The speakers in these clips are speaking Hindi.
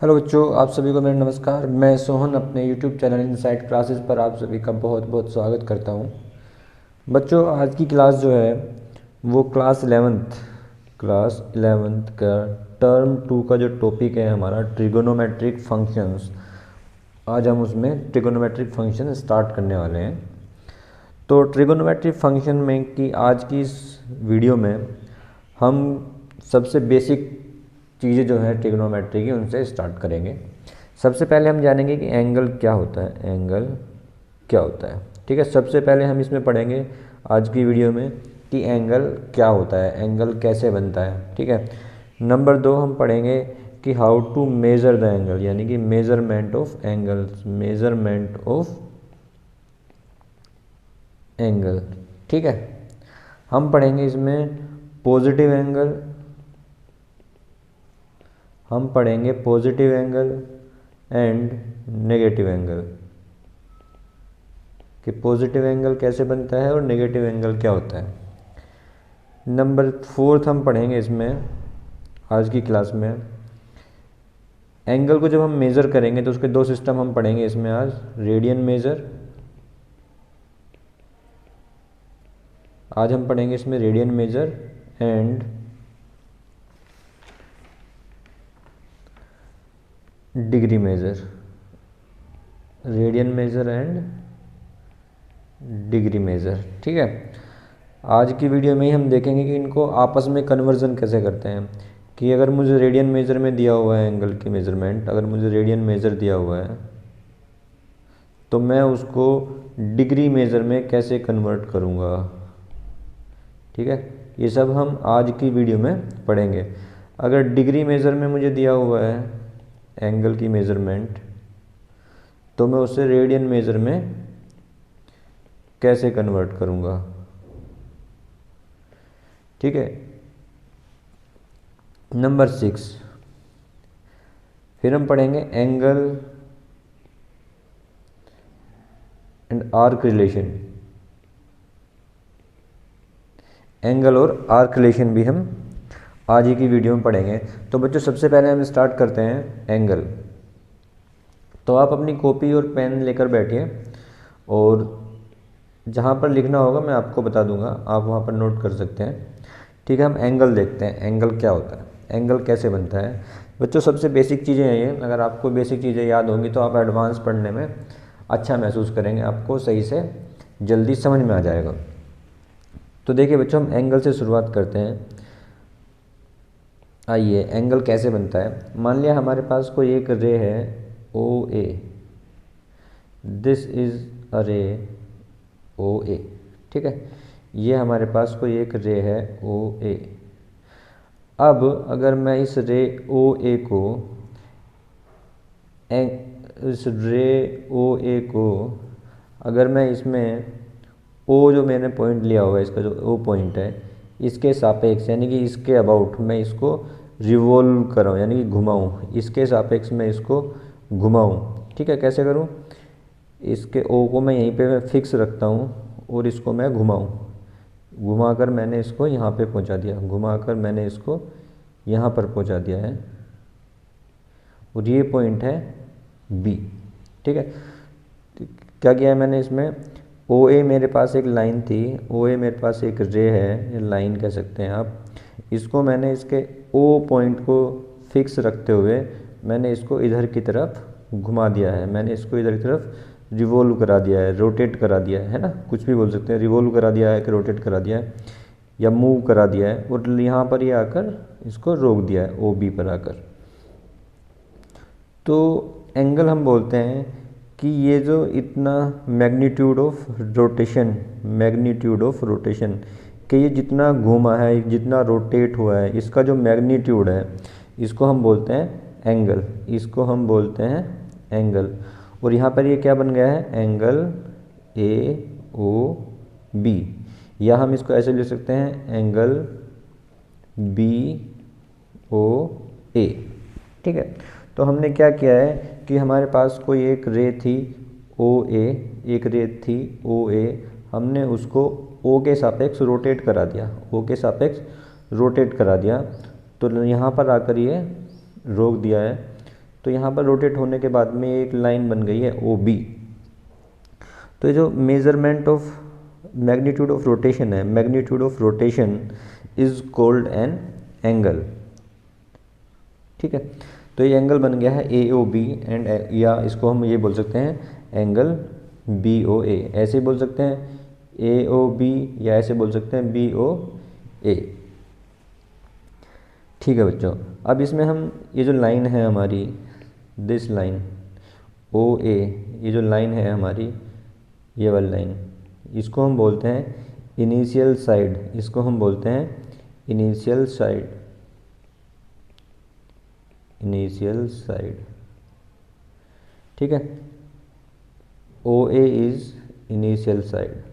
हेलो बच्चों, आप सभी को मेरा नमस्कार। मैं सोहन अपने यूट्यूब चैनल इनसाइट क्लासेस पर आप सभी का बहुत बहुत स्वागत करता हूं। बच्चों, आज की क्लास जो है वो क्लास 11th का टर्म 2 का जो टॉपिक है हमारा ट्रिगोनोमेट्रिक फंक्शंस। आज हम उसमें ट्रिगोनोमेट्रिक फंक्शन स्टार्ट करने वाले हैं। तो ट्रिगोनोमेट्रिक फंक्शन में कि आज की इस वीडियो में हम सबसे बेसिक चीज़ें जो है ट्रिग्नोमेट्री की उनसे स्टार्ट करेंगे। सबसे पहले हम जानेंगे कि एंगल क्या होता है। एंगल क्या होता है, ठीक है। सबसे पहले हम इसमें पढ़ेंगे आज की वीडियो में कि एंगल क्या होता है, एंगल कैसे बनता है, ठीक है। नंबर 2 हम पढ़ेंगे कि how to measure the angle, यानी कि measurement of angles, measurement of angle, ठीक है। हम पढ़ेंगे इसमें पॉजिटिव एंगल, हम पढ़ेंगे positive angle and negative angle, कि पॉजिटिव एंगल कैसे बनता है और नेगेटिव एंगल क्या होता है। नंबर 4 हम पढ़ेंगे इसमें आज की क्लास में एंगल को जब हम मेज़र करेंगे तो उसके दो सिस्टम हम पढ़ेंगे इसमें आज, रेडियन मेज़र। आज हम पढ़ेंगे इसमें radian measure and degree measure, radian measure and degree measure, ठीक है। आज की वीडियो में ही हम देखेंगे कि इनको आपस में कन्वर्जन कैसे करते हैं। कि अगर मुझे रेडियन मेज़र में दिया हुआ है एंगल की मेज़रमेंट, अगर मुझे रेडियन मेज़र दिया हुआ है तो मैं उसको डिग्री मेज़र में कैसे कन्वर्ट करूँगा, ठीक है। ये सब हम आज की वीडियो में पढ़ेंगे। अगर डिग्री मेज़र में मुझे दिया हुआ है एंगल की मेज़रमेंट तो मैं उसे रेडियन मेज़र में कैसे कन्वर्ट करूँगा, ठीक है। नंबर 6 फिर हम पढ़ेंगे angle and arc relation. Angle और आर्क रिलेशन भी हम आज ही की वीडियो में पढ़ेंगे। तो बच्चों, सबसे पहले हम स्टार्ट करते हैं एंगल। तो आप अपनी कॉपी और पेन लेकर बैठिए और जहाँ पर लिखना होगा मैं आपको बता दूंगा, आप वहाँ पर नोट कर सकते हैं, ठीक है। हम एंगल देखते हैं, एंगल क्या होता है, एंगल कैसे बनता है। बच्चों, सबसे बेसिक चीज़ें हैं ये। अगर आपको बेसिक चीज़ें याद होंगी तो आप एडवांस पढ़ने में अच्छा महसूस करेंगे, आपको सही से जल्दी समझ में आ जाएगा। तो देखिए बच्चों, हम एंगल से शुरुआत करते हैं। आइए, एंगल कैसे बनता है। मान लिया हमारे पास कोई एक रे है O A, this is a रे ओ ए, ठीक है। ये हमारे पास कोई एक रे है ओ ए। अब अगर मैं इस रे ओ ए को इस रे ओ ए को अगर मैं इसमें ओ जो मैंने पॉइंट लिया हुआ है, इसका जो ओ पॉइंट है, इसके सापेक्ष यानी कि इसके अबाउट मैं इसको रिवॉल्व कराऊँ, यानी कि घुमाऊँ, इसके सापेक्ष मैं इसको घुमाऊँ, ठीक है। कैसे करूँ, इसके ओ को मैं यहीं पे मैं फिक्स रखता हूँ और इसको मैं घुमाऊँ, घुमाकर मैंने इसको यहाँ पे पहुँचा दिया, घुमाकर मैंने इसको यहाँ पर पहुँचा दिया है और ये पॉइंट है बी, ठीक है। तो क्या किया है मैंने इसमें, ओ ए मेरे पास एक लाइन थी, ओ ए मेरे पास एक रे है, ये लाइन कह सकते हैं आप। इसको मैंने इसके ओ पॉइंट को फिक्स रखते हुए मैंने इसको इधर की तरफ घुमा दिया है, मैंने इसको इधर की तरफ रिवॉल्व करा दिया है, रोटेट करा दिया है ना, कुछ भी बोल सकते हैं। रिवॉल्व करा दिया है कि रोटेट करा दिया है या मूव करा दिया है और यहाँ पर ये आकर इसको रोक दिया है ओ बी पर आकर। तो एंगल हम बोलते हैं कि ये जो इतना magnitude of rotation, magnitude of rotation, कि ये जितना घूमा है, जितना रोटेट हुआ है, इसका जो मैग्नीट्यूड है, इसको हम बोलते हैं एंगल, इसको हम बोलते हैं एंगल। और यहाँ पर ये क्या बन गया है, एंगल ए ओ बी, या हम इसको ऐसे लिख सकते हैं एंगल बी ओ ए, ठीक है। तो हमने क्या किया है कि हमारे पास कोई एक रे थी ओ ए, एक रे थी ओ ए, हमने उसको ओ के सापेक्ष रोटेट करा दिया, ओ के सापेक्ष रोटेट करा दिया, तो यहाँ पर आकर ये रोक दिया है। तो यहाँ पर रोटेट होने के बाद में एक लाइन बन गई है ओ बी। तो ये जो measurement of magnitude of rotation है, magnitude of rotation is called an angle. ठीक है, तो ये एंगल बन गया है ए ओ बी एंड, या इसको हम ये बोल सकते हैं एंगल बी ओ ए, ऐसे ही बोल सकते हैं ए ओ बी, या ऐसे बोल सकते हैं बी ओ ए। ठीक है बच्चों, अब इसमें हम ये जो लाइन है हमारी, दिस लाइन ओ ए, ये जो लाइन है हमारी, ये वाली लाइन, इसको हम बोलते हैं इनिशियल साइड, इसको हम बोलते हैं इनिशियल साइड, इनिशियल साइड। ठीक है, O A is initial side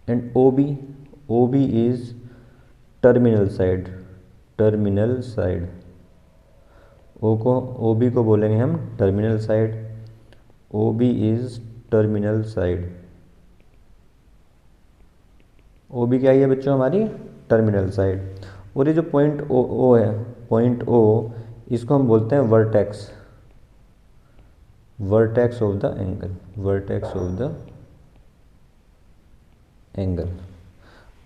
and O B is terminal side, terminal side. O B को बोलेंगे हम terminal side, O B is terminal side. O B क्या है बच्चों हमारी टर्मिनल साइड। और ये जो पॉइंट ओ है, पॉइंट ओ, इसको हम बोलते हैं vertex, vertex of the angle, vertex of the angle.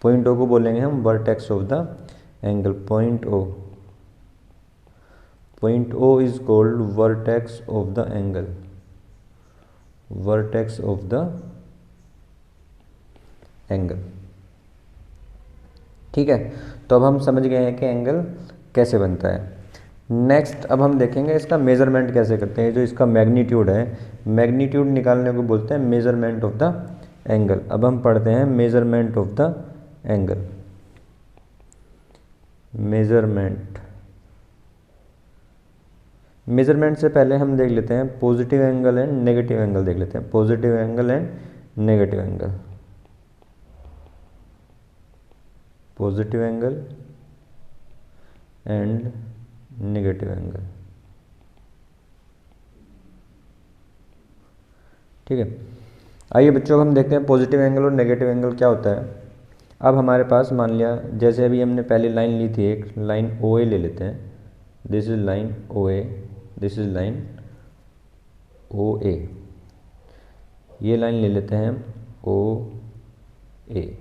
Point O को बोलेंगे हम vertex of the angle, point O, point O is called vertex of the angle, vertex of the angle. ठीक है, तो अब हम समझ गए हैं कि एंगल कैसे बनता है। नेक्स्ट अब हम देखेंगे इसका मेज़रमेंट कैसे करते हैं। जो इसका मैग्नीट्यूड है, मैग्नीट्यूड निकालने को बोलते हैं मेज़रमेंट ऑफ द एंगल। अब हम पढ़ते हैं measurement of the angle, measurement. Measurement से पहले हम देख लेते हैं positive angle and negative angle, देख लेते हैं positive angle and negative angle, positive angle and negative angle. ठीक है, आइए बच्चों हम देखते हैं पॉजिटिव एंगल और नेगेटिव एंगल क्या होता है। अब हमारे पास मान लिया, जैसे अभी हमने पहले लाइन ली थी, एक लाइन ओ ए ले लेते हैं, this is line O A, this is line O A, ये लाइन ले लेते हैं ओ ए।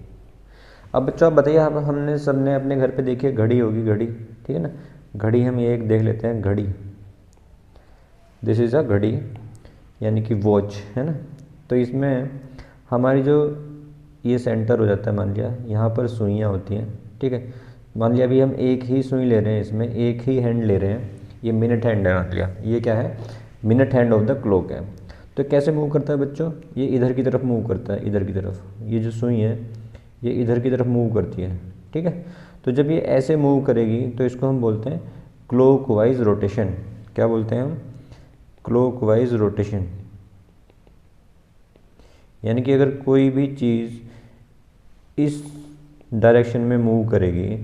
अब बच्चों आप बताइए, अब हमने सबने अपने घर पे देखी है घड़ी होगी, घड़ी, ठीक है ना, घड़ी हम ये एक देख लेते हैं, घड़ी, दिस इज़ अ घड़ी यानी कि वॉच, है ना। तो इसमें हमारी जो ये सेंटर हो जाता है, मान लिया यहाँ पर सुइयाँ होती हैं, ठीक है। मान लिया अभी हम एक ही सुई ले रहे हैं, इसमें एक ही हैंड ले रहे हैं, ये मिनट हैंड है, मान लिया ये क्या है, minute hand of the clock है। तो कैसे मूव करता है बच्चों, ये इधर की तरफ मूव करता है, इधर की तरफ, ये जो सुई है ये इधर की तरफ मूव करती है, ठीक है। तो जब ये ऐसे मूव करेगी तो इसको हम बोलते हैं क्लॉकवाइज रोटेशन। क्या बोलते हैं हम, क्लॉकवाइज रोटेशन। यानी कि अगर कोई भी चीज़ इस डायरेक्शन में मूव करेगी,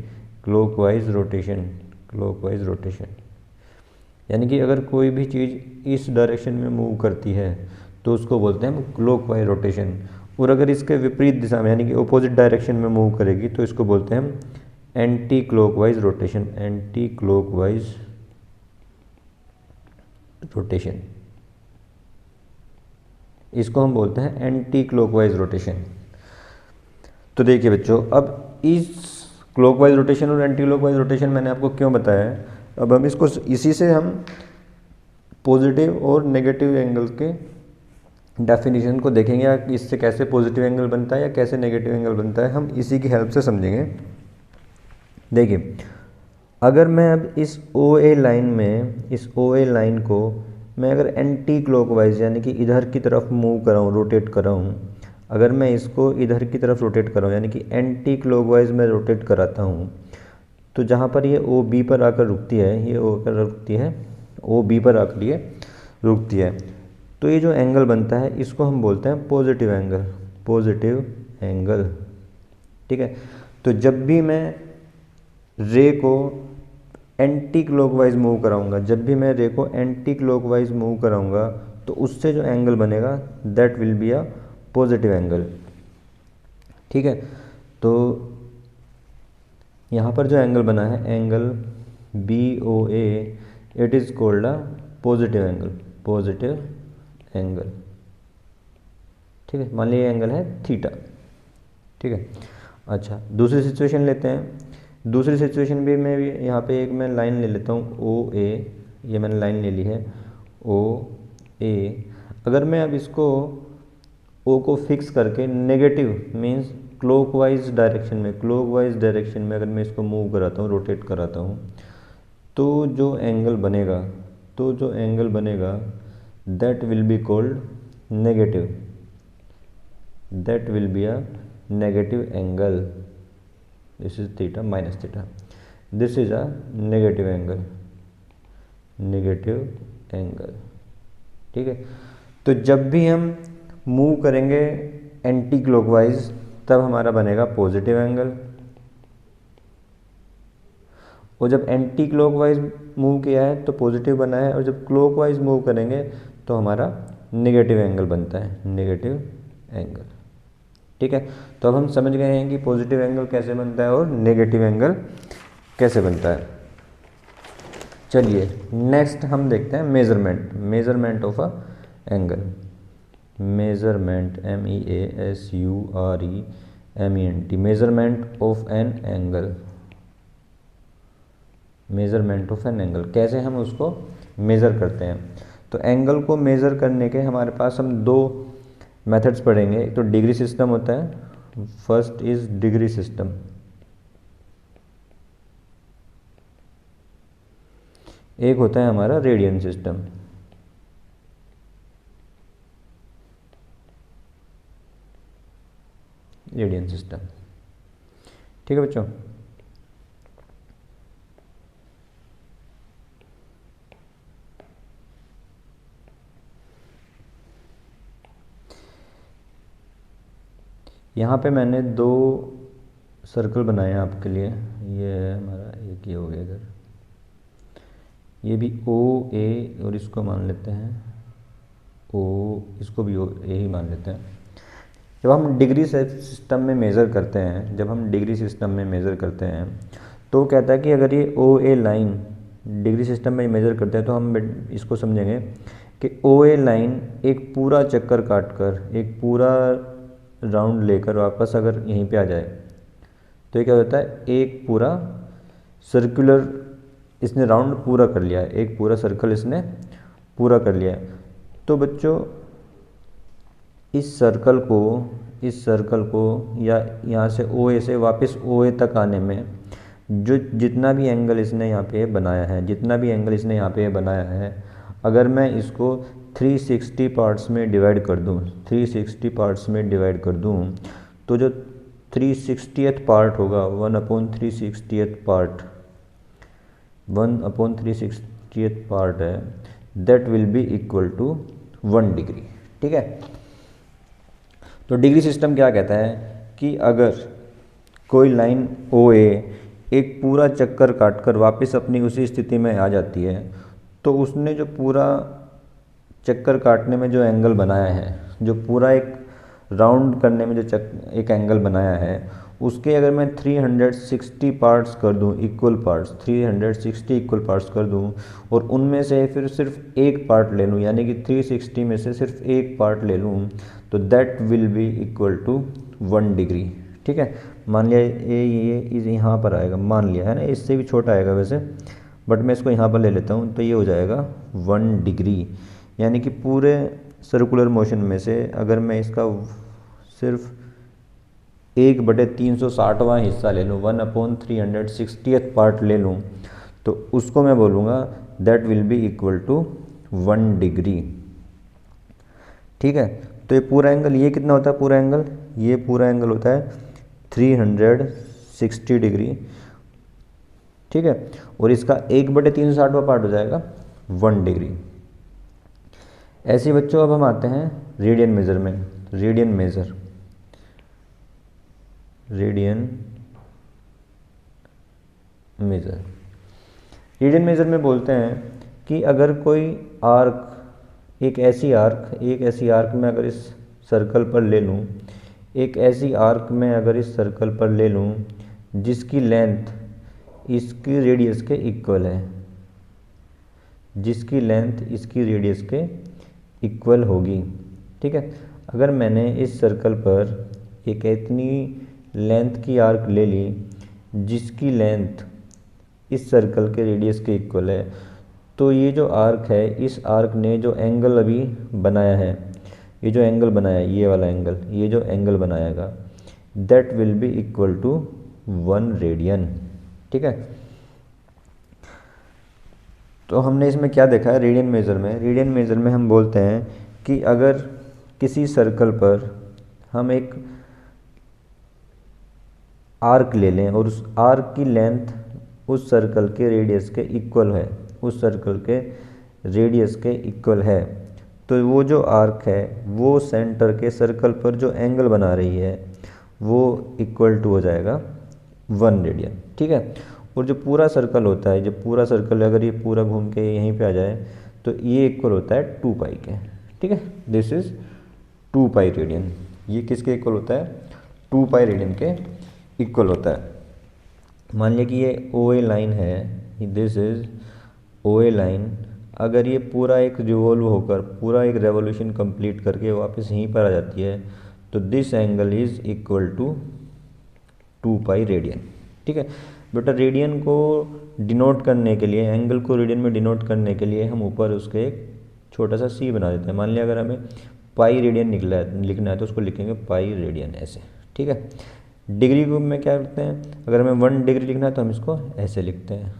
क्लॉकवाइज रोटेशन, क्लॉकवाइज रोटेशन। यानी कि अगर कोई भी चीज़ इस डायरेक्शन में मूव करती है तो उसको बोलते हैं हम क्लॉकवाइज रोटेशन। और अगर इसके विपरीत दिशा में यानी कि अपोजिट डायरेक्शन में मूव करेगी तो इसको बोलते हैं हम anti clockwise rotation, anti clockwise rotation, इसको हम बोलते हैं एंटी क्लॉकवाइज रोटेशन। तो देखिए बच्चों, अब इस क्लॉकवाइज रोटेशन और एंटी क्लॉकवाइज रोटेशन मैंने आपको क्यों बताया है, अब हम इसको इसी से हम पॉजिटिव और नेगेटिव एंगल के डेफिनेशन को देखेंगे, या इससे कैसे पॉजिटिव एंगल बनता है या कैसे नेगेटिव एंगल बनता है, हम इसी की हेल्प से समझेंगे। देखिए, अगर मैं अब इस ओ ए लाइन में, इस ओ ए लाइन को मैं अगर एंटी क्लॉकवाइज यानी कि इधर की तरफ मूव कराऊँ, रोटेट कराऊँ, अगर मैं इसको इधर की तरफ रोटेट कराऊँ यानी कि एंटी क्लॉकवाइज में रोटेट कराता हूँ, तो जहाँ पर ये ओ बी पर आकर रुकती है, ये ओ पर रुकती है, ओ बी पर आकर ये रुकती है, तो ये जो एंगल बनता है इसको हम बोलते हैं पॉजिटिव एंगल, पॉजिटिव एंगल, ठीक है। तो जब भी मैं रे को एंटी क्लॉकवाइज मूव कराऊंगा, जब भी मैं रे को एंटी क्लॉकवाइज मूव कराऊंगा तो उससे जो एंगल बनेगा that will be a positive angle, ठीक है। तो यहाँ पर जो एंगल बना है angle BOA, it is called a positive angle, positive angle. ठीक है, मान लीजिए एंगल है थीटा। ठीक है, अच्छा दूसरी सिचुएशन लेते हैं। दूसरी सिचुएशन भी मैं भी यहाँ पे एक मैं लाइन ले लेता हूँ OA, ये मैंने लाइन ले ली है OA। अगर मैं अब इसको O को फिक्स करके नेगेटिव मीन्स क्लॉकवाइज डायरेक्शन में, क्लॉकवाइज डायरेक्शन में अगर मैं इसको मूव कराता हूँ, रोटेट कराता हूँ, तो जो एंगल बनेगा, तो जो एंगल बनेगा that will be called negative, that will be a negative angle. This is theta minus theta, this is a negative angle, negative angle. ठीक है, तो जब भी हम मूव करेंगे एंटी क्लॉकवाइज तब हमारा बनेगा पॉजिटिव एंगल, और जब एंटी क्लॉकवाइज मूव किया है तो पॉजिटिव बना है, और जब क्लॉकवाइज मूव करेंगे तो हमारा नेगेटिव एंगल बनता है, नेगेटिव एंगल। ठीक है, तो अब हम समझ गए हैं कि पॉजिटिव एंगल कैसे बनता है और नेगेटिव एंगल कैसे बनता है। चलिए नेक्स्ट हम देखते हैं measurement, measurement of a angle, measurement MEASUREMENT, measurement of an angle, measurement of an angle, कैसे हम उसको मेज़र करते हैं। तो एंगल को मेज़र करने के हमारे पास हम दो मेथड्स पढ़ेंगे। एक तो डिग्री सिस्टम होता है, फर्स्ट इज डिग्री सिस्टम, एक होता है हमारा रेडियन सिस्टम। रेडियन सिस्टम, ठीक है बच्चों। यहाँ पे मैंने दो सर्कल बनाए हैं आपके लिए, ये है हमारा, एक ये हो गया इधर, ये भी OA और इसको मान लेते हैं O, इसको भी A ही मान लेते हैं। जब हम डिग्री सिस्टम में मेज़र करते हैं, जब हम डिग्री सिस्टम में मेज़र करते हैं तो कहता है कि अगर ये OA लाइन डिग्री सिस्टम में मेज़र करते हैं तो हम इसको समझेंगे कि OA लाइन एक पूरा चक्कर काट कर, एक पूरा राउंड लेकर वापस अगर यहीं पे आ जाए तो ये क्या होता है, एक पूरा सर्कुलर इसने राउंड पूरा कर लिया है, एक पूरा सर्कल इसने पूरा कर लिया है। तो बच्चों इस सर्कल को या यहाँ से OA से वापस OA तक आने में जो जितना भी एंगल इसने यहाँ पे बनाया है, जितना भी एंगल इसने यहाँ पे बनाया है, अगर मैं इसको 360 पार्ट्स में डिवाइड कर दूँ, 360 पार्ट्स में डिवाइड कर दूँ, तो जो 360th पार्ट होगा, 1/360th पार्ट, 1/360th पार्ट है, that will be equal to 1 degree. ठीक है, तो डिग्री सिस्टम क्या कहता है कि अगर कोई लाइन OA एक पूरा चक्कर काटकर वापस अपनी उसी स्थिति में आ जाती है, तो उसने जो पूरा चक्कर काटने में जो एंगल बनाया है, जो पूरा एक राउंड करने में जो एक एंगल बनाया है, उसके अगर मैं 360 पार्ट्स कर दूं, इक्वल पार्ट्स, 360 इक्वल पार्ट्स कर दूं और उनमें से फिर सिर्फ एक पार्ट ले लूं, यानी कि 360 में से सिर्फ एक पार्ट ले लूं, तो that will be equal to 1 degree. ठीक है, मान लिया ये यहाँ पर आएगा, मान लिया है ना, इससे भी छोटा आएगा वैसे, बट मैं इसको यहाँ पर ले लेता हूँ, तो ये हो जाएगा 1 डिग्री। यानी कि पूरे सर्कुलर मोशन में से अगर मैं इसका सिर्फ 1/360वां हिस्सा ले लूँ, 1/360th पार्ट ले लूँ, तो उसको मैं बोलूँगा that will be equal to 1 degree. ठीक है, तो ये पूरा एंगल, ये कितना होता है पूरा एंगल, ये पूरा एंगल होता है 360 डिग्री। ठीक है, और इसका 1/360वां पार्ट हो जाएगा 1 डिग्री। ऐसे बच्चों अब हम आते हैं रेडियन मेजर में, radian major, radian major, radian major में बोलते हैं कि अगर कोई आर्क, एक ऐसी आर्क में अगर इस सर्कल पर ले लूँ, एक ऐसी आर्क में अगर इस सर्कल पर ले लूँ जिसकी लेंथ इसकी रेडियस के इक्वल है, जिसकी लेंथ इसकी रेडियस के इक्वल होगी। ठीक है, अगर मैंने इस सर्कल पर एक इतनी लेंथ की आर्क ले ली जिसकी लेंथ इस सर्कल के रेडियस के इक्वल है, तो ये जो आर्क है, इस आर्क ने जो एंगल अभी बनाया है, ये जो एंगल बनाया है, ये वाला एंगल, ये जो एंगल बनाएगा, that will be equal to 1 radian. ठीक है, तो हमने इसमें क्या देखा है, रेडियन मेज़र में, रेडियन मेज़र में हम बोलते हैं कि अगर किसी सर्कल पर हम एक आर्क ले लें और उस आर्क की लेंथ उस सर्कल के रेडियस के इक्वल है, उस सर्कल के रेडियस के इक्वल है, तो वो जो आर्क है वो सेंटर के सर्कल पर जो एंगल बना रही है वो इक्वल टू हो जाएगा 1 रेडियन। ठीक है, और जो पूरा सर्कल होता है, जो पूरा सर्कल अगर ये पूरा घूम के यहीं पे आ जाए तो ये इक्वल होता है 2 पाई के। ठीक है, दिस इज़ 2 पाई रेडियन। ये किसके इक्वल होता है, 2 पाई रेडियन के इक्वल होता है। मान लिया कि ये ओ ए लाइन है, this is O A line, अगर ये पूरा एक रिवॉल्व होकर पूरा एक रेवोल्यूशन कंप्लीट करके वापस यहीं पर आ जाती है तो this angle is equal to 2 pi radian. ठीक है बेटा, रेडियन को डिनोट करने के लिए, एंगल को रेडियन में डिनोट करने के लिए हम ऊपर उसके एक छोटा सा सी बना देते हैं। मान लिया अगर हमें पाई रेडियन लिखना है तो उसको लिखेंगे पाई रेडियन ऐसे। ठीक है, डिग्री को में क्या करते हैं, अगर हमें 1 डिग्री लिखना है तो हम इसको ऐसे लिखते हैं।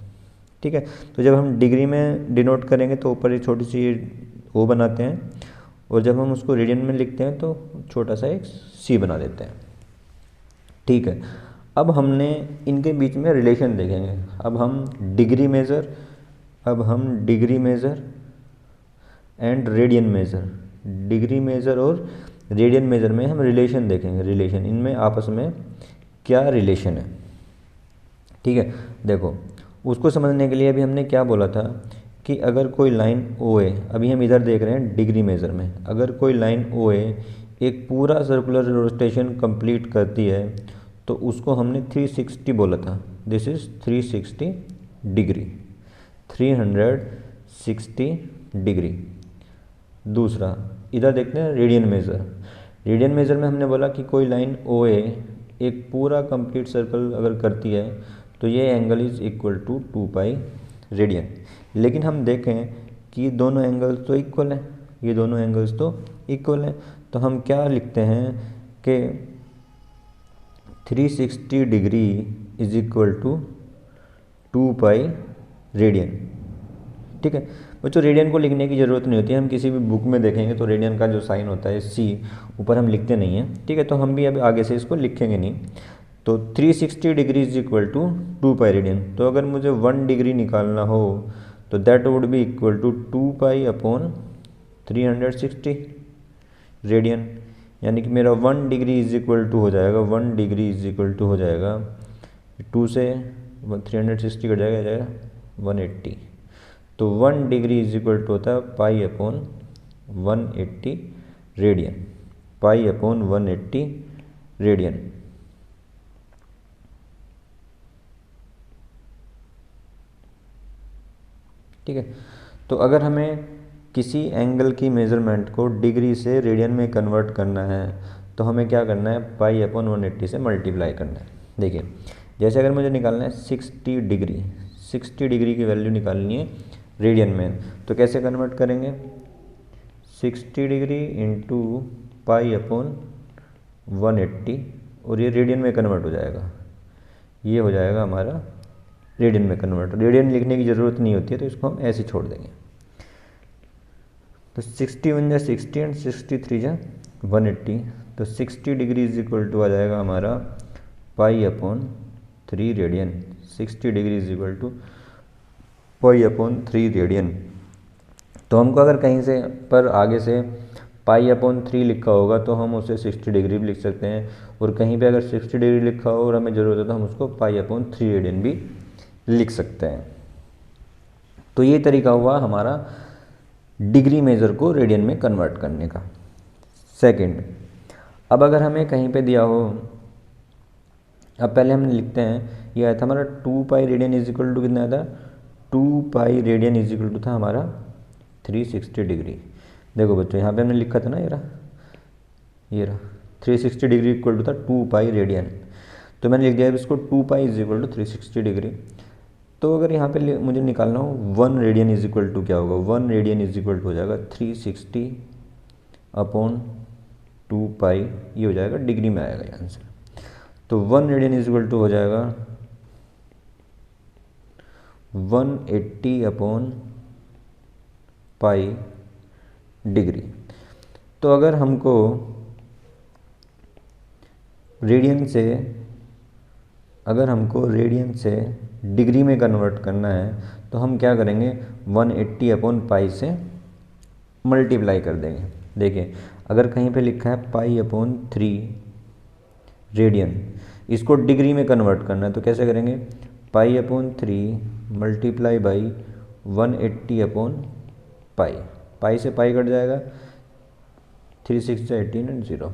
ठीक है, तो जब हम डिग्री में डिनोट करेंगे तो ऊपर एक छोटी सी ओ बनाते हैं, और जब हम उसको रेडियन में लिखते हैं तो छोटा सा एक सी बना देते हैं। ठीक है, अब हमने इनके बीच में रिलेशन देखेंगे। अब हम degree measure and radian measure, degree measure और रेडियन मेज़र में हम रिलेशन देखेंगे, रिलेशन इनमें आपस में क्या रिलेशन है। ठीक है, देखो उसको समझने के लिए अभी हमने क्या बोला था कि अगर कोई लाइन ओ ए, अभी हम इधर देख रहे हैं डिग्री मेज़र में, अगर कोई लाइन ओ ए एक पूरा सर्कुलर रोटेशन कंप्लीट करती है तो उसको हमने 360 बोला था। This is 360 degree, 360 degree. दूसरा इधर देखते हैं रेडियन मेज़र, रेडियन मेज़र में हमने बोला कि कोई लाइन ओ ए एक पूरा कंप्लीट सर्कल अगर करती है तो ये angle is equal to 2 pi radian. लेकिन हम देखें कि दोनों एंगल्स तो इक्वल हैं, ये दोनों एंगल्स तो इक्वल हैं, तो हम क्या लिखते हैं कि 360 degree is equal to 2 pi radian. ठीक है बच्चों, रेडियन को लिखने की ज़रूरत नहीं होती है, हम किसी भी बुक में देखेंगे तो रेडियन का जो साइन होता है सी ऊपर हम लिखते नहीं हैं। ठीक है, तो हम भी अब आगे से इसको लिखेंगे नहीं। तो 360 degree is equal to 2 pi radian, तो अगर मुझे 1 डिग्री निकालना हो तो that would be equal to 2 pi upon 360 radian, यानी कि मेरा 1 डिग्री इज इक्वल टू हो जाएगा, 1 डिग्री इज इक्वल टू हो जाएगा 2 से 360 कट जाएगा 180, तो 1 डिग्री इज इक्वल टू होता है pi upon 180 radian, pi upon 180 radian. ठीक है, तो अगर हमें किसी एंगल की मेज़रमेंट को डिग्री से रेडियन में कन्वर्ट करना है तो हमें क्या करना है, पाई अपॉन 180 से मल्टीप्लाई करना है। देखिए जैसे अगर मुझे निकालना है 60 डिग्री, 60 डिग्री की वैल्यू निकालनी है रेडियन में, तो कैसे कन्वर्ट करेंगे, 60 डिग्री इंटू पाई अपॉन 180, और ये रेडियन में कन्वर्ट हो जाएगा, ये हो जाएगा हमारा रेडियन में कन्वर्ट। रेडियन लिखने की ज़रूरत नहीं होती है तो इसको हम ऐसे छोड़ देंगे। तो 61 जा 60 एंड 63 जा 180, तो 60 डिग्री इज इक्वल टू आ जाएगा हमारा pi upon 3 radian, 60 degree is equal to pi upon 3 radian. तो हमको अगर कहीं से पर आगे से पाई अपॉन 3 लिखा होगा तो हम उसे 60 डिग्री भी लिख सकते हैं, और कहीं पे अगर 60 डिग्री लिखा हो और हमें ज़रूरत है तो हम उसको पाई अपॉन 3 रेडियन भी लिख सकते हैं। तो ये तरीका हुआ हमारा डिग्री मेज़र को रेडियन में कन्वर्ट करने का। सेकंड, अब अगर हमें कहीं पे दिया हो अब पहले हम लिखते हैं, ये आया था हमारा 2 pi radian is equal to कितना आया था, 2 pi radian is equal to था हमारा 360 डिग्री। देखो बच्चों यहाँ पे हमने लिखा था ना, ये रहा 360 डिग्री इक्वल टू था 2 पाई रेडियन, तो मैंने लिख दिया इसको 2 pi is equal to 360 degree. तो अगर यहाँ पे मुझे निकालना हो 1 रेडियन इज इक्वल टू क्या होगा, 1 रेडियन इज इक्वल टू हो जाएगा 360 अपॉन 2 पाई, ये हो जाएगा डिग्री में आएगा ये आंसर। तो 1 रेडियन इज इक्वल टू हो जाएगा 180 अपॉन पाई डिग्री। तो अगर हमको रेडियन से डिग्री में कन्वर्ट करना है तो हम क्या करेंगे, 180 अपॉन पाई से मल्टीप्लाई कर देंगे। देखिए अगर कहीं पे लिखा है पाई अपॉन 3 रेडियन, इसको डिग्री में कन्वर्ट करना है तो कैसे करेंगे, pi upon 3 multiply by 180 upon pi, pi से पाई कट जाएगा, 3 6 18 एंड 0,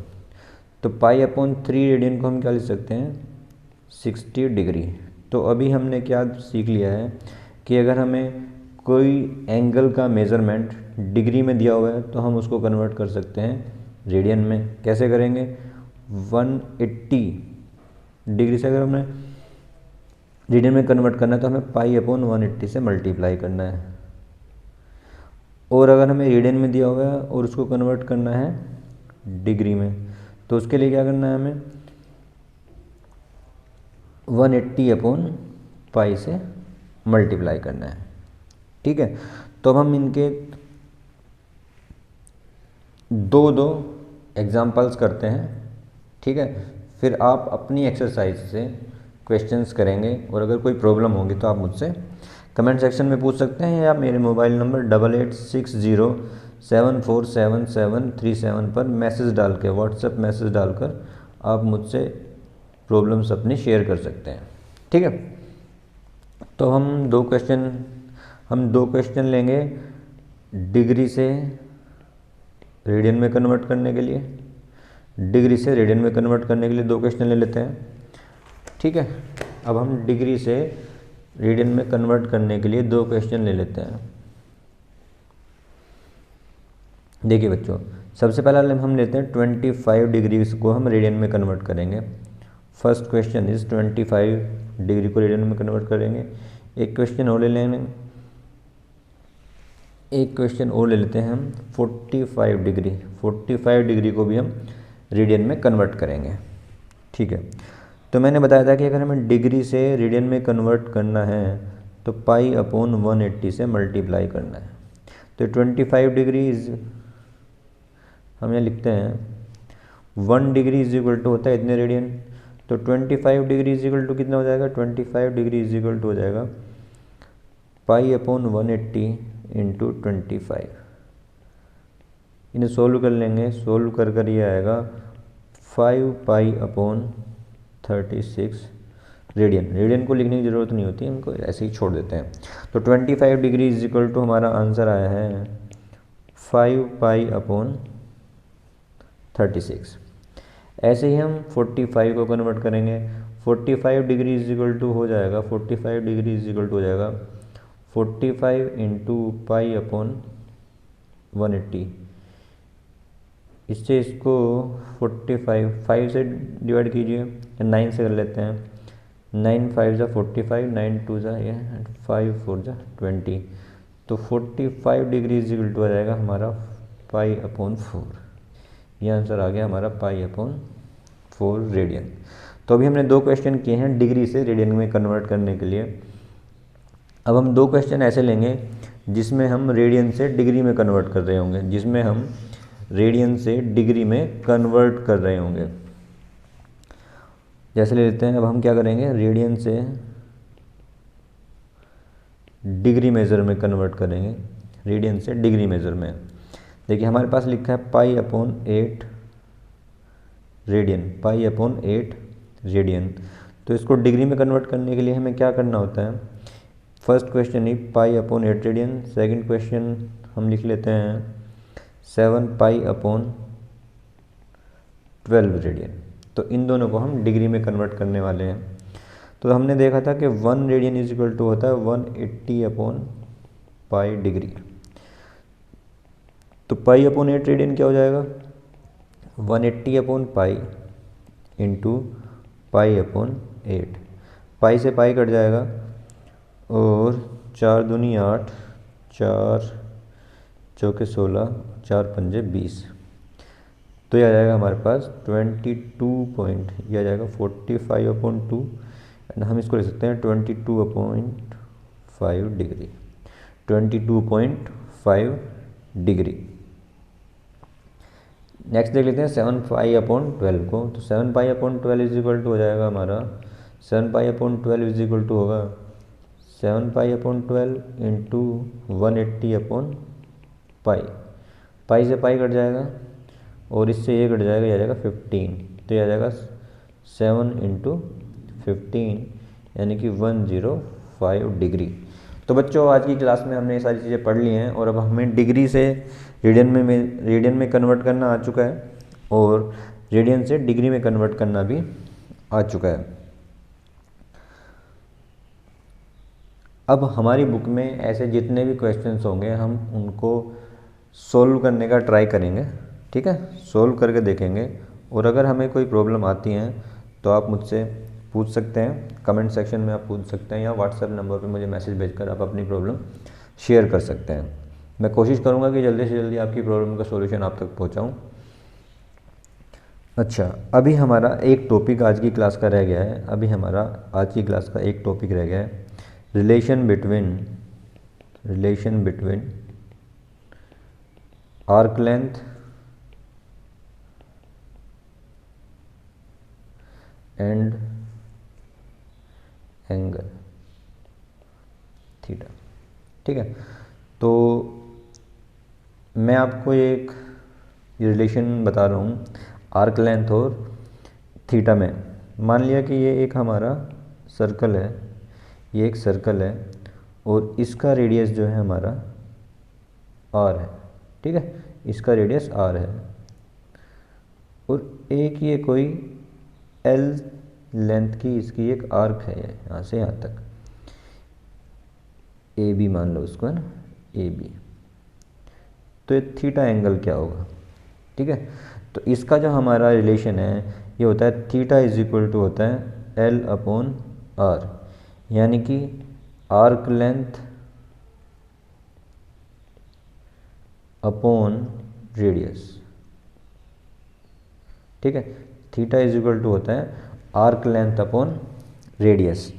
तो पाई अपॉन 3 रेडियन को हम क्या लिख सकते हैं, 60 डिग्री। तो अभी हमने क्या सीख लिया है कि अगर हमें कोई एंगल का मेज़रमेंट डिग्री में दिया हुआ है तो हम उसको कन्वर्ट कर सकते हैं रेडियन में। कैसे करेंगे, 180 डिग्री से अगर हमें रेडियन में कन्वर्ट करना है तो हमें पाई अपॉन 180 से मल्टीप्लाई करना है, और अगर हमें रेडियन में दिया हुआ है और उसको कन्वर्ट करना है डिग्री में तो उसके लिए क्या करना है, हमें 180 अपॉन पाई से मल्टीप्लाई करना है। ठीक है, तो अब हम इनके दो एग्जाम्पल्स करते हैं। ठीक है, फिर आप अपनी एक्सरसाइज से क्वेश्चंस करेंगे और अगर कोई प्रॉब्लम होगी तो आप मुझसे कमेंट सेक्शन में पूछ सकते हैं या मेरे मोबाइल नंबर 8860747737 पर मैसेज डाल के, व्हाट्सएप मैसेज डालकर आप मुझसे प्रॉब्लम्स अपनी शेयर कर सकते हैं। ठीक है, तो हम दो क्वेश्चन लेंगे डिग्री से रेडियन में कन्वर्ट करने के लिए, डिग्री से रेडियन में कन्वर्ट करने के लिए दो क्वेश्चन ले लेते हैं। ठीक है, अब हम डिग्री से रेडियन में कन्वर्ट करने के लिए दो क्वेश्चन ले लेते हैं। देखिए बच्चों, सबसे पहला हम लेते हैं 25 डिग्री को हम रेडियन में कन्वर्ट करेंगे। फर्स्ट क्वेश्चन इज 25 डिग्री को रेडियन में कन्वर्ट करेंगे। एक क्वेश्चन और ले लेते हैं हम 45 डिग्री, 45 डिग्री को भी हम रेडियन में कन्वर्ट करेंगे। ठीक है, तो मैंने बताया था कि अगर हमें डिग्री से रेडियन में कन्वर्ट करना है तो पाई अपॉन 180 से मल्टीप्लाई करना है। तो 25 डिग्री हम यहाँ लिखते हैं 1 डिग्री इज इक्वल टू होता है इतने रेडियन, तो 25 डिग्री इज इक्वल टू कितना हो जाएगा, 25 डिग्री इज इक्वल टू हो जाएगा पाई अपॉन 180 इंटू 25। इन्हें सोल्व कर लेंगे, सोल्व कर ये आएगा 5 पाई अपॉन 36 रेडियन। रेडियन को लिखने की ज़रूरत नहीं होती, इनको ऐसे ही छोड़ देते हैं। तो 25 डिग्री इज इक्वल टू हमारा आंसर आया है 5 पाई अपॉन 36। ऐसे ही हम 45 को कन्वर्ट करेंगे। 45 डिग्री इज इक्वल टू हो जाएगा 45 डिग्री इज इक्वल टू हो जाएगा 45 इंटू पाई अपॉन 180। इससे इसको 45 5 से डिवाइड कीजिए, 9 से कर लेते हैं। 9 5 जा 45, 9 2 जा ये, 5 4 जा 20। तो 45 डिग्री इज इक्वल टू आ जाएगा हमारा पाई अपॉन 4। ये आंसर आ गया हमारा पाई अपॉन 4 रेडियन। तो अभी हमने दो क्वेश्चन किए हैं डिग्री से रेडियन में कन्वर्ट करने के लिए। अब हम दो क्वेश्चन ऐसे लेंगे जिसमें हम रेडियन से डिग्री में कन्वर्ट कर रहे होंगे, जिसमें हम रेडियन से डिग्री में कन्वर्ट कर रहे होंगे। जैसे ले लेते हैं, अब हम क्या करेंगे, रेडियन से डिग्री मेज़र में कन्वर्ट करेंगे। रेडियन से डिग्री मेज़र में देखिए हमारे पास लिखा है पाई अपॉन 8 रेडियन, पाई अपॉन 8 रेडियन। तो इसको डिग्री में कन्वर्ट करने के लिए हमें क्या करना होता है, फर्स्ट क्वेश्चन ही pi upon 8 radian, second question हम लिख लेते हैं 7 पाई अपॉन 12 रेडियन। तो इन दोनों को हम डिग्री में कन्वर्ट करने वाले हैं। तो हमने देखा था कि 1 रेडियन इज इक्वल टू होता है 180 अपॉन पाई डिग्री। तो पाई अपॉन 8 रेडियन क्या हो जाएगा, 180 upon pi into pi upon 8। पाई से पाई कट जाएगा और 4 दूनी 8, 4 चौके 16, 4 पंजे 20। तो यह आ जाएगा हमारे पास 22 पॉइंट, यह आ जाएगा 45 अपॉन 2 एंड हम इसको लिख सकते हैं 22.5 डिग्री, 22.5 डिग्री। नेक्स्ट देख लेते हैं 7 पाई अपॉन 12 को। तो 7 pi upon 12 is equal to हो जाएगा हमारा 7 pi upon 12 is equal to होगा 7 pi upon 12 into 180 upon pi. Pi से पाई कट जाएगा और इससे ये कट जाएगा, ये आ जाएगा 15। तो ये आ जाएगा 7 इंटू 15 यानी कि 105 डिग्री। तो बच्चों आज की क्लास में हमने ये सारी चीज़ें पढ़ ली हैं और अब हमें डिग्री से रेडियन में कन्वर्ट करना आ चुका है और रेडियन से डिग्री में कन्वर्ट करना भी आ चुका है। अब हमारी बुक में ऐसे जितने भी क्वेश्चंस होंगे हम उनको सोल्व करने का ट्राई करेंगे, ठीक है, सोल्व करके देखेंगे। और अगर हमें कोई प्रॉब्लम आती हैं तो आप मुझसे पूछ सकते हैं, कमेंट सेक्शन में आप पूछ सकते हैं या व्हाट्सएप नंबर पे मुझे मैसेज भेजकर आप अपनी प्रॉब्लम शेयर कर सकते हैं। मैं कोशिश करूँगा कि जल्दी से जल्दी आपकी प्रॉब्लम का सॉल्यूशन आप तक पहुँचाऊँ। अच्छा, अभी हमारा एक टॉपिक आज की क्लास का रह गया है, अभी हमारा आज की क्लास का एक टॉपिक रह गया है, relation between arc length and angle theta. ठीक है, तो मैं आपको एक रिलेशन बता रहा हूँ आर्क लेंथ और थीटा में। मान लिया कि ये एक हमारा सर्कल है, ये एक सर्कल है और इसका रेडियस जो है हमारा r है, ठीक है, इसका रेडियस r है और एक ये कोई l लेंथ की इसकी एक आर्क है, यहाँ से यहाँ तक ए बी मान लो उसको, है ना, ए बी। तो ये थीटा एंगल क्या होगा, ठीक है। तो इसका जो हमारा रिलेशन है ये होता है थीटा इज इक्वल टू होता है L अपॉन R, यानी कि आर्क लेंथ अपॉन रेडियस, ठीक है। थीटा इज इक्वल टू होता है आर्क लेंथ अपॉन रेडियस।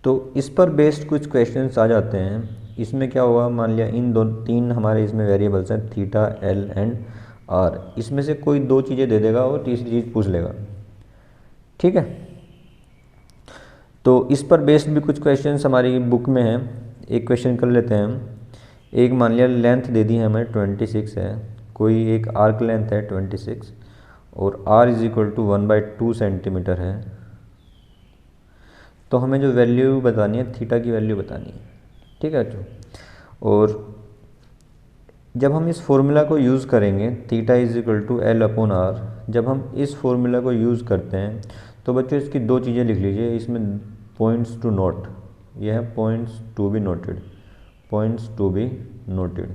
तो इस पर बेस्ड कुछ क्वेश्चंस आ जाते हैं। इसमें क्या होगा, मान लिया इन तीन हमारे इसमें वेरिएबल्स हैं थीटा एल एंड आर, इसमें से कोई दो चीज़ें दे देगा और तीसरी चीज़ पूछ लेगा, ठीक है। तो इस पर बेस्ड भी कुछ क्वेश्चंस हमारी बुक में हैं। एक क्वेश्चन कर लेते हैं हम। एक मान लिया लेंथ दे दी है हमें 26 है, कोई एक आर्क लेंथ है 26 और r is equal to 1/2 centimetre है। तो हमें जो वैल्यू बतानी है थीटा की वैल्यू बतानी है, ठीक है बच्चों। और जब हम इस फॉर्मूला को यूज़ करेंगे theta is equal to L upon R, जब हम इस फॉर्मूला को यूज़ करते हैं तो बच्चों इसकी दो चीज़ें लिख लीजिए, इसमें पॉइंट्स टू नोट, यह है points to be noted, points to be noted.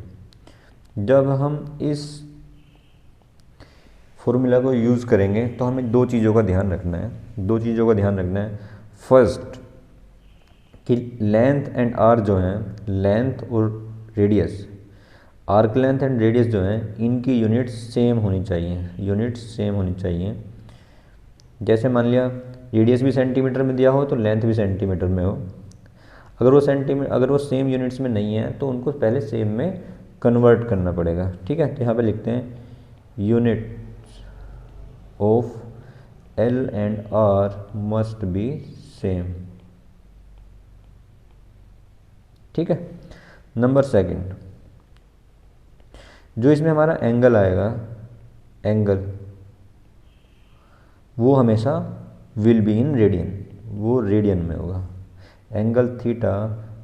जब हम इस फॉर्मूला को यूज़ करेंगे तो हमें दो चीज़ों का ध्यान रखना है, दो चीज़ों का ध्यान रखना है। फर्स्ट कि लेंथ एंड आर जो हैं, लेंथ और radius, arc length and radius जो हैं इनकी यूनिट्स सेम होनी चाहिए, यूनिट्स सेम होनी चाहिए। जैसे मान लिया रेडियस भी सेंटीमीटर में दिया हो तो लेंथ भी सेंटीमीटर में हो। अगर वो सेम यूनिट्स में नहीं है तो उनको पहले सेम में कन्वर्ट करना पड़ेगा, ठीक है। तो यहाँ पे लिखते हैं units of L and R must be same, ठीक है। नंबर सेकंड, जो इसमें हमारा एंगल आएगा, एंगल वो हमेशा विल बी इन रेडियन, वो रेडियन में होगा। Angle theta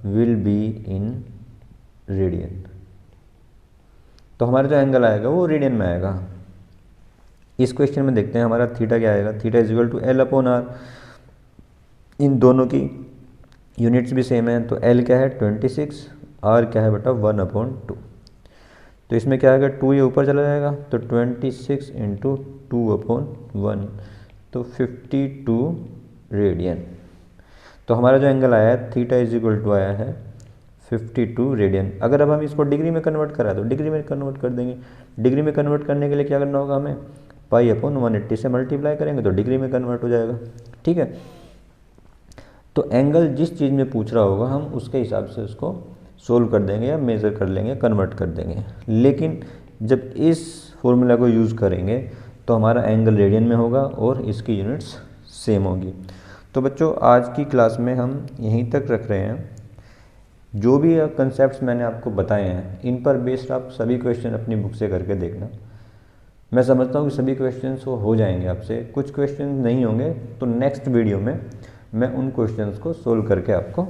will be in radian, तो हमारा जो एंगल आएगा वो रेडियन में आएगा। इस क्वेश्चन में देखते हैं हमारा थीटा क्या आएगा। Theta is equal to L upon R, इन दोनों की यूनिट्स भी सेम है, तो एल क्या है 26, आर क्या है बेटा 1/2। तो इसमें क्या आएगा 2 ये ऊपर चला जाएगा, तो 26 इंटू 2/1, तो 52 रेडियन। तो हमारा जो एंगल आया है थीटा इज इक्वल टू आया है 52 रेडियन। अगर अब हम इसको डिग्री में कन्वर्ट करा तो डिग्री में कन्वर्ट कर देंगे। डिग्री में कन्वर्ट करने के लिए क्या करना होगा हमें, पाई/180 से मल्टीप्लाई करेंगे तो डिग्री में कन्वर्ट हो जाएगा। ठीक है, तो एंगल जिस चीज़ में पूछ रहा होगा हम उसके हिसाब से उसको सोल्व कर देंगे या मेज़र कर लेंगे, कन्वर्ट कर देंगे। लेकिन जब इस फॉर्मूला को यूज़ करेंगे तो हमारा एंगल रेडियन में होगा और इसकी यूनिट्स सेम होगी। तो बच्चों आज की क्लास में हम यहीं तक रख रहे हैं। जो भी कंसेप्ट्स मैंने आपको बताए हैं इन पर बेस्ड आप सभी क्वेश्चन अपनी बुक से करके देखना। मैं समझता हूँ कि सभी क्वेश्चंस हो जाएंगे आपसे। कुछ क्वेश्चन नहीं होंगे तो नेक्स्ट वीडियो में मैं उन क्वेश्चंस को सोल्व करके आपको